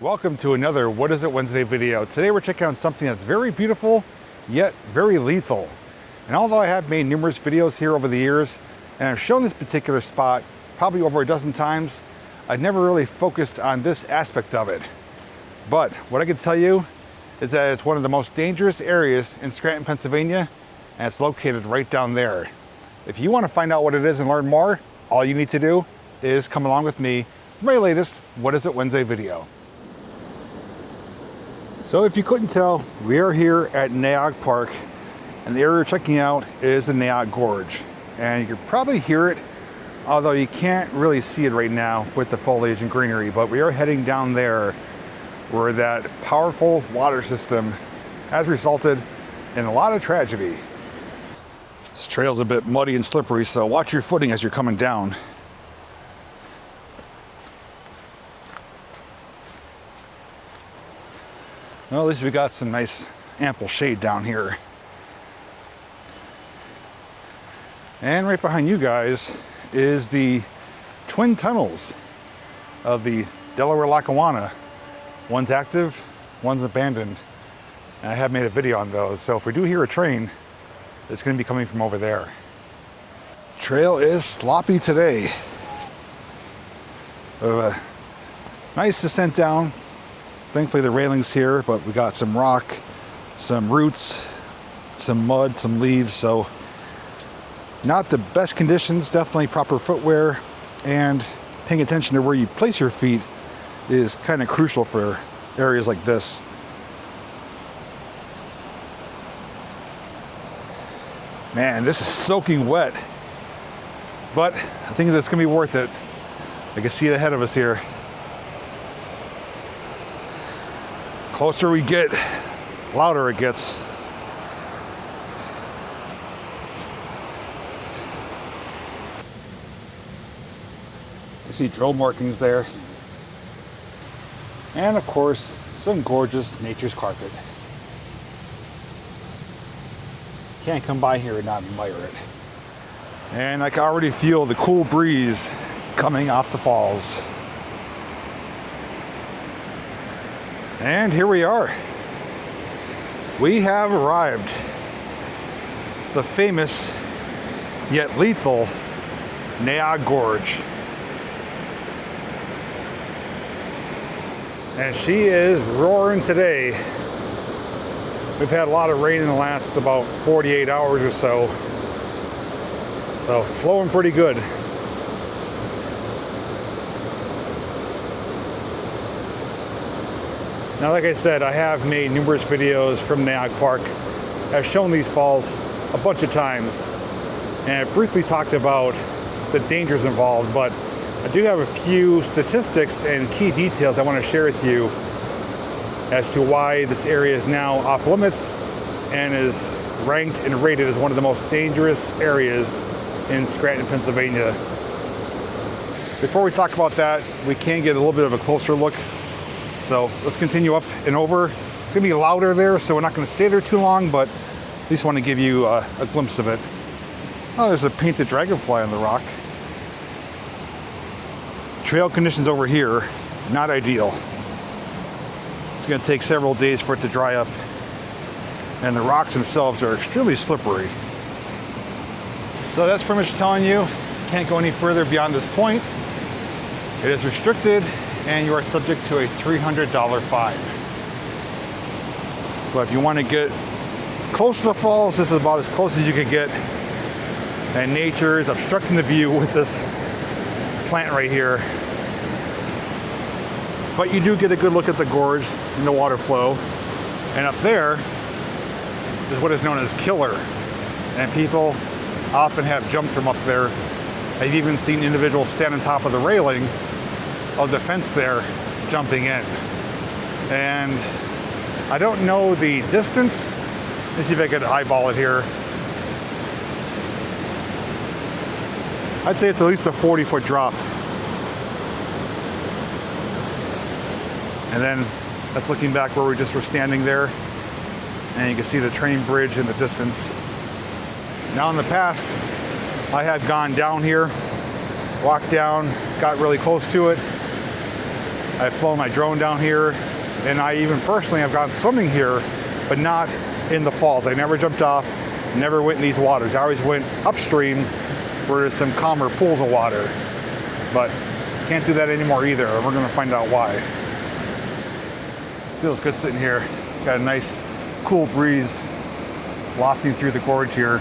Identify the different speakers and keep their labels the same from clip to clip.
Speaker 1: Welcome to another What Is It Wednesday video. Today we're checking out something that's very beautiful, yet very lethal. And although I have made numerous videos here over the years, and I've shown this particular spot probably over a dozen times, I've never really focused on this aspect of it. But what I can tell you is that it's one of the most dangerous areas in Scranton, Pennsylvania, and it's located right down there. If you want to find out what it is and learn more, all you need to do is come along with me for my latest What Is It Wednesday video. So if you couldn't tell, we are here at Nay Aug Park, and the area we're checking out is the Nay Aug Gorge. And you can probably hear it, although you can't really see it right now with the foliage and greenery, but we are heading down there where that powerful water system has resulted in a lot of tragedy. This trail's a bit muddy and slippery, so watch your footing as you're coming down. Well, at least we got some nice ample shade down here. And right behind you guys is the twin tunnels of the Delaware-Lackawanna. One's active, one's abandoned. And I have made a video on those, so if we do hear a train, it's going to be coming from over there. Trail is sloppy today. Nice descent down. Thankfully the railing's here, but we got some rock, some roots, some mud, some leaves, so not the best conditions. Definitely proper footwear, and paying attention to where you place your feet is kind of crucial for areas like this. Man, this is soaking wet, but I think that's gonna be worth it. I can see it ahead of us here. Closer we get, louder it gets. You see drill markings there. And of course, some gorgeous nature's carpet. Can't come by here and not admire it. And I can already feel the cool breeze coming off the falls. And here we are. We have arrived. The famous, yet lethal, Nay Aug Gorge. And she is roaring today. We've had a lot of rain in the last about 48 hours or so. So flowing pretty good. Now, like I said, I have made numerous videos from Nay Aug Park. I've shown these falls a bunch of times, and I briefly talked about the dangers involved, but I do have a few statistics and key details I want to share with you as to why this area is now off limits and is ranked and rated as one of the most dangerous areas in Scranton, Pennsylvania. Before we talk about that, we can get a little bit of a closer look. So let's continue up and over. It's gonna be louder there, so we're not gonna stay there too long, but at least want to give you a glimpse of it. Oh, there's a painted dragonfly on the rock. Trail conditions over here, not ideal. It's gonna take several days for it to dry up, and the rocks themselves are extremely slippery. So that's pretty much telling you, can't go any further beyond this point. It is restricted, and you are subject to a $300 fine. But if you want to get close to the falls, this is about as close as you can get. And nature is obstructing the view with this plant right here. But you do get a good look at the gorge and the water flow. And up there is what is known as killer. And people often have jumped from up there. I've even seen individuals stand on top of the railing of the fence there, jumping in. And I don't know the distance. Let's see if I could eyeball it here. I'd say it's at least a 40-foot drop. And then that's looking back where we just were standing there. And you can see the train bridge in the distance. Now in the past, I have gone down here, walked down, got really close to it, I've flown my drone down here, and I even personally have gone swimming here, but not in the falls. I never jumped off, never went in these waters. I always went upstream where there's some calmer pools of water, but can't do that anymore either. We're gonna find out why. Feels good sitting here. Got a nice cool breeze wafting through the gorge here.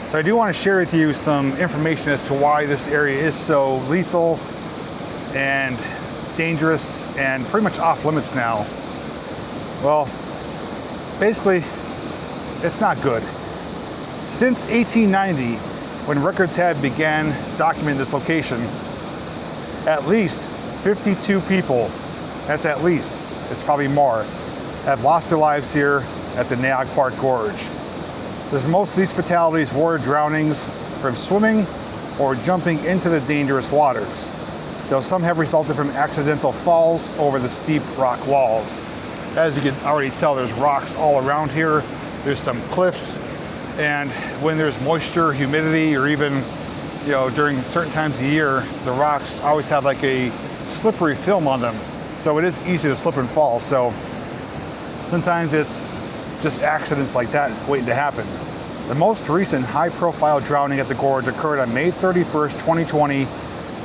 Speaker 1: So I do want to share with you some information as to why this area is so lethal and dangerous and pretty much off limits now. Well, basically, it's not good. Since 1890, when records had began documenting this location, at least 52 people, that's at least, it's probably more, have lost their lives here at the Nay Aug Park Gorge. Says most of these fatalities were drownings from swimming or jumping into the dangerous waters, though some have resulted from accidental falls over the steep rock walls. As you can already tell, there's rocks all around here. There's some cliffs, and when there's moisture, humidity, or even during certain times of the year, the rocks always have like a slippery film on them. So it is easy to slip and fall. So sometimes it's just accidents like that waiting to happen. The most recent high-profile drowning at the gorge occurred on May 31st, 2020,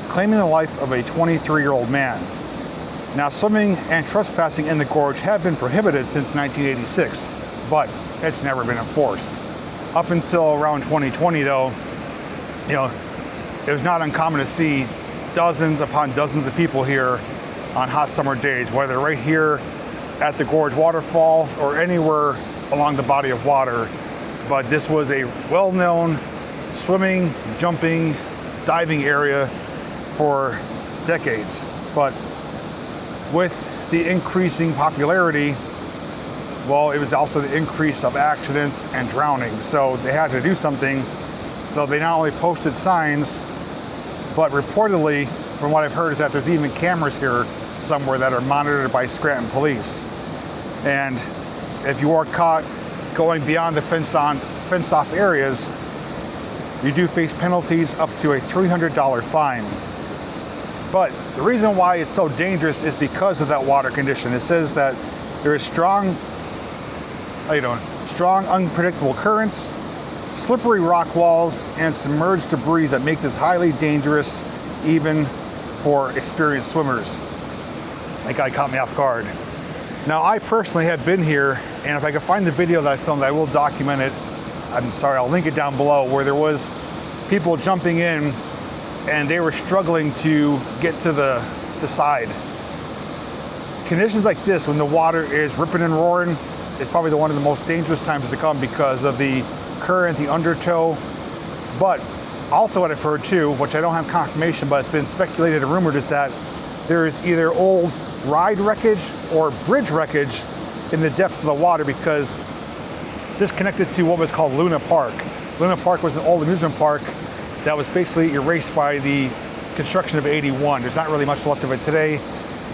Speaker 1: claiming the life of a 23-year-old man. Now, swimming and trespassing in the gorge have been prohibited since 1986, but it's never been enforced. Up until around 2020, though, it was not uncommon to see dozens upon dozens of people here on hot summer days, whether right here at the gorge waterfall or anywhere along the body of water. But this was a well-known swimming, jumping, diving area for decades. But with the increasing popularity, well, it was also the increase of accidents and drownings. So they had to do something. So they not only posted signs, but reportedly, from what I've heard, is that there's even cameras here somewhere that are monitored by Scranton police. And if you are caught going beyond the fenced off areas, you do face penalties up to a $300 fine. But the reason why it's so dangerous is because of that water condition. It says that there is strong, unpredictable currents, slippery rock walls, and submerged debris that make this highly dangerous even for experienced swimmers. That guy caught me off guard. Now, I personally have been here, and if I can find the video that I filmed, I will document it. I'm sorry, I'll link it down below, where there was people jumping in and they were struggling to get to the side. Conditions like this, when the water is ripping and roaring, is probably one of the most dangerous times to come because of the current, the undertow. But also what I've heard too, which I don't have confirmation, but it's been speculated and rumored, is that there's either old ride wreckage or bridge wreckage in the depths of the water, because this connected to what was called Luna Park. Luna Park was an old amusement park that was basically erased by the construction of 81. There's not really much left of it today.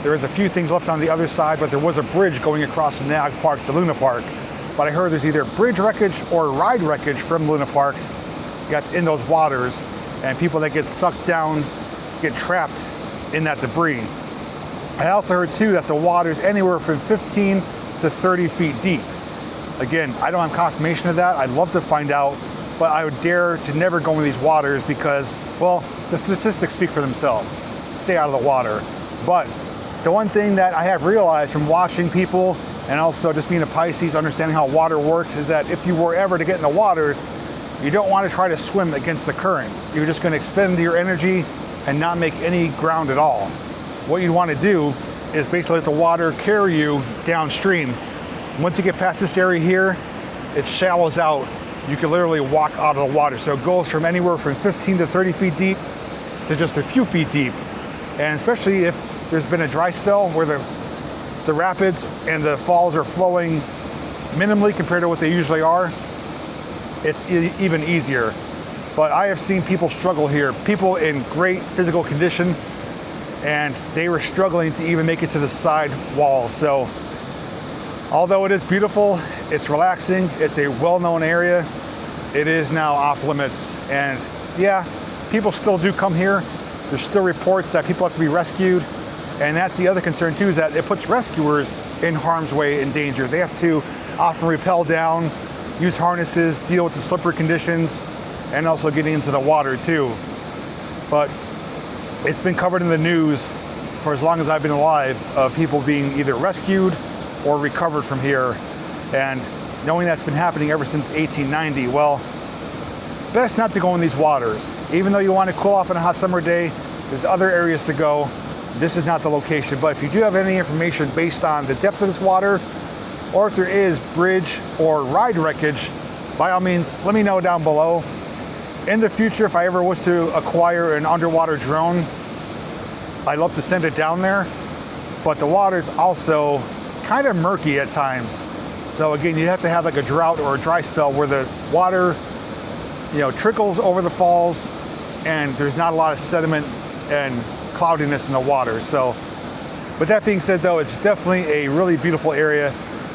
Speaker 1: There is a few things left on the other side, but there was a bridge going across from Nay Aug Park to Luna Park. But I heard there's either bridge wreckage or ride wreckage from Luna Park that's in those waters, and people that get sucked down get trapped in that debris. I also heard too that the water is anywhere from 15 to 30 feet deep. Again, I don't have confirmation of that. I'd love to find out, but I would dare to never go in these waters because, well, the statistics speak for themselves. Stay out of the water. But the one thing that I have realized from watching people and also just being a Pisces, understanding how water works, is that if you were ever to get in the water, you don't want to try to swim against the current. You're just going to expend your energy and not make any ground at all. What you want to do is basically let the water carry you downstream. Once you get past this area here, it shallows out. You can literally walk out of the water. So it goes from anywhere from 15 to 30 feet deep to just a few feet deep. And especially if there's been a dry spell where the rapids and the falls are flowing minimally compared to what they usually are, it's even easier. But I have seen people struggle here, people in great physical condition, and they were struggling to even make it to the side walls. So although it is beautiful, it's relaxing, it's a well-known area, it is now off limits. And yeah, people still do come here. There's still reports that people have to be rescued. And that's the other concern too, is that it puts rescuers in harm's way and danger. They have to often rappel down, use harnesses, deal with the slippery conditions, and also getting into the water too. But it's been covered in the news for as long as I've been alive of people being either rescued or recovered from here. And knowing that's been happening ever since 1890, well, best not to go in these waters. Even though you want to cool off on a hot summer day, there's other areas to go. This is not the location, but if you do have any information based on the depth of this water, or if there is bridge or ride wreckage, by all means, let me know down below. In the future, if I ever was to acquire an underwater drone, I'd love to send it down there, but the water's also kind of murky at times. So again, you have to have like a drought or a dry spell where the water, trickles over the falls and there's not a lot of sediment and cloudiness in the water. So, with that being said though, it's definitely a really beautiful area.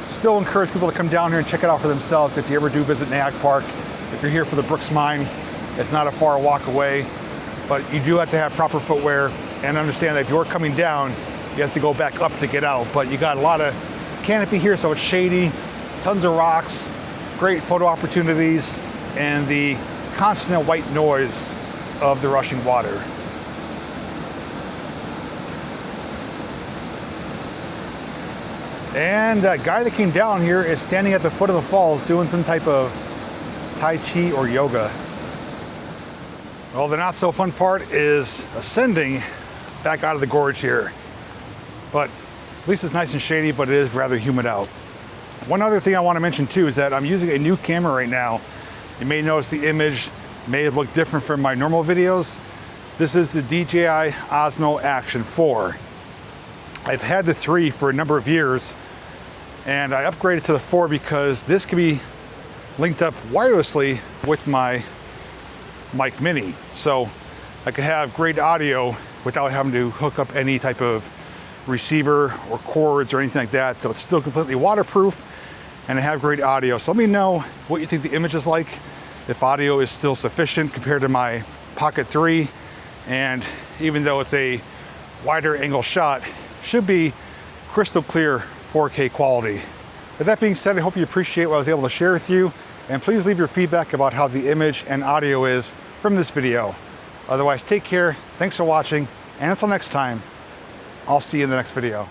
Speaker 1: Still encourage people to come down here and check it out for themselves if you ever do visit Nay Aug Park. If you're here for the Brooks Mine, it's not a far walk away, but you do have to have proper footwear and understand that if you're coming down, you have to go back up to get out. But you got a lot of canopy here, so it's shady, tons of rocks, great photo opportunities, and the constant white noise of the rushing water. And that guy that came down here is standing at the foot of the falls doing some type of Tai Chi or yoga. Well, the not so fun part is ascending back out of the gorge here. But at least it's nice and shady, but it is rather humid out. One other thing I want to mention too is that I'm using a new camera right now. You may notice the image may have looked different from my normal videos. This is the DJI Osmo Action 4. I've had the 3 for a number of years, and I upgraded to the 4 because this can be linked up wirelessly with my mic mini. So I could have great audio without having to hook up any type of receiver or cords or anything like that. So it's still completely waterproof and I have great audio. So let me know what you think the image is like, if audio is still sufficient compared to my Pocket 3. And even though it's a wider angle shot, should be crystal clear 4K quality. With that being said, I hope you appreciate what I was able to share with you, and please leave your feedback about how the image and audio is from this video. Otherwise, take care, thanks for watching, and until next time, I'll see you in the next video.